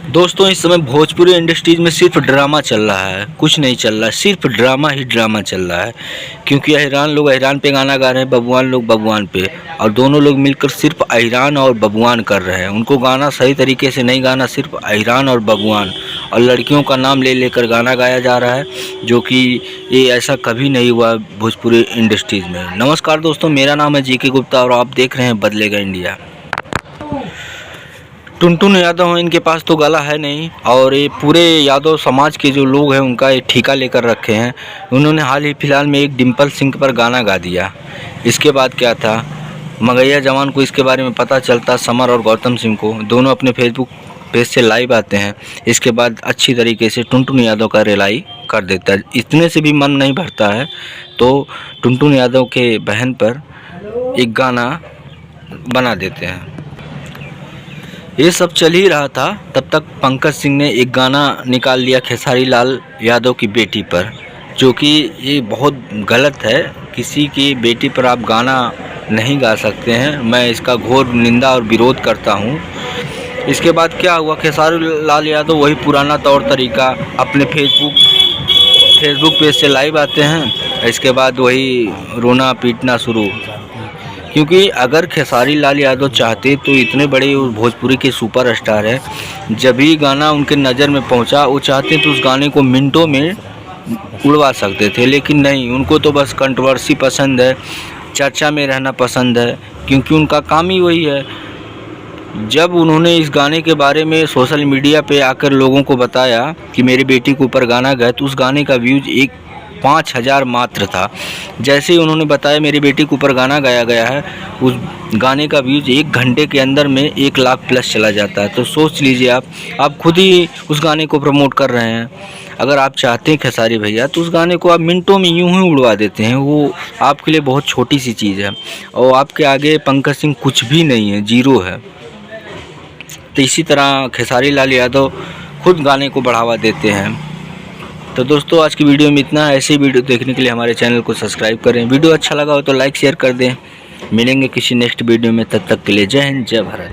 दोस्तों इस समय भोजपुरी इंडस्ट्रीज में सिर्फ ड्रामा चल रहा है, कुछ नहीं चल रहा है, सिर्फ ड्रामा ही ड्रामा चल रहा है। क्योंकि अहिरान लोग अहिरान पे गाना गा रहे हैं, बबुआन लोग बबुआन पे, और दोनों लोग मिलकर सिर्फ अहिरान और बबुआन कर रहे हैं। उनको गाना सही तरीके से नहीं गाना, सिर्फ अहिरान और बबुआन और लड़कियों का नाम ले लेकर गाना गाया जा रहा है, जो कि ये ऐसा कभी नहीं हुआ भोजपुरी इंडस्ट्रीज़ में। नमस्कार दोस्तों, मेरा नाम है जीके गुप्ता और आप देख रहे हैं बदलेगा इंडिया। टुनटुन यादव हैं, इनके पास तो गला है नहीं, और ये पूरे यादव समाज के जो लोग हैं उनका ये ठेका लेकर रखे हैं। उन्होंने हाल ही फिलहाल में एक डिम्पल सिंह पर गाना गा दिया। इसके बाद क्या था, मगैया जवान को इसके बारे में पता चलता, समर और गौतम सिंह को, दोनों अपने फेसबुक पेज से लाइव आते हैं। इसके बाद अच्छी तरीके से टुनटुन यादव का रिलाई कर देता है। इतने से भी मन नहीं भरता है तो टुनटुन यादव के बहन पर एक गाना बना देते हैं। ये सब चल ही रहा था, तब तक पंकज सिंह ने एक गाना निकाल लिया खेसारी लाल यादव की बेटी पर, जो कि ये बहुत गलत है। किसी की बेटी पर आप गाना नहीं गा सकते हैं। मैं इसका घोर निंदा और विरोध करता हूँ। इसके बाद क्या हुआ, खेसारी लाल यादव वही पुराना तौर तरीका अपने फेसबुक पेज से लाइव आते हैं। इसके बाद वही रोना पीटना शुरू। क्योंकि अगर खेसारी लाल यादव चाहते तो इतने बड़े भोजपुरी के सुपरस्टार हैं, जब भी गाना उनके नज़र में पहुंचा वो चाहते तो उस गाने को मिनटों में उड़वा सकते थे, लेकिन नहीं, उनको तो बस कंट्रोवर्सी पसंद है, चर्चा में रहना पसंद है, क्योंकि उनका काम ही वही है। जब उन्होंने इस गाने के बारे में सोशल मीडिया पे आकर लोगों को बताया कि मेरी बेटी के ऊपर गाना गाए, तो उस गाने का व्यूज़ 5,000 मात्र था। जैसे ही उन्होंने बताया मेरी बेटी के ऊपर गाना गाया गया है, उस गाने का व्यूज़ 1 घंटे के अंदर में 1 लाख प्लस चला जाता है। तो सोच लीजिए, आप खुद ही उस गाने को प्रमोट कर रहे हैं। अगर आप चाहते हैं खेसारी भैया तो उस गाने को आप मिनटों में यूं ही उड़वा देते हैं। वो आपके लिए बहुत छोटी सी चीज़ है, और आपके आगे पंकज सिंह कुछ भी नहीं है, जीरो है। तो इसी तरह खेसारी लाल यादव खुद गाने को बढ़ावा देते हैं। तो दोस्तों आज की वीडियो में इतना है। ऐसी वीडियो देखने के लिए हमारे चैनल को सब्सक्राइब करें। वीडियो अच्छा लगा हो तो लाइक शेयर कर दें। मिलेंगे किसी नेक्स्ट वीडियो में, तब तक के लिए जय हिंद, जय भारत।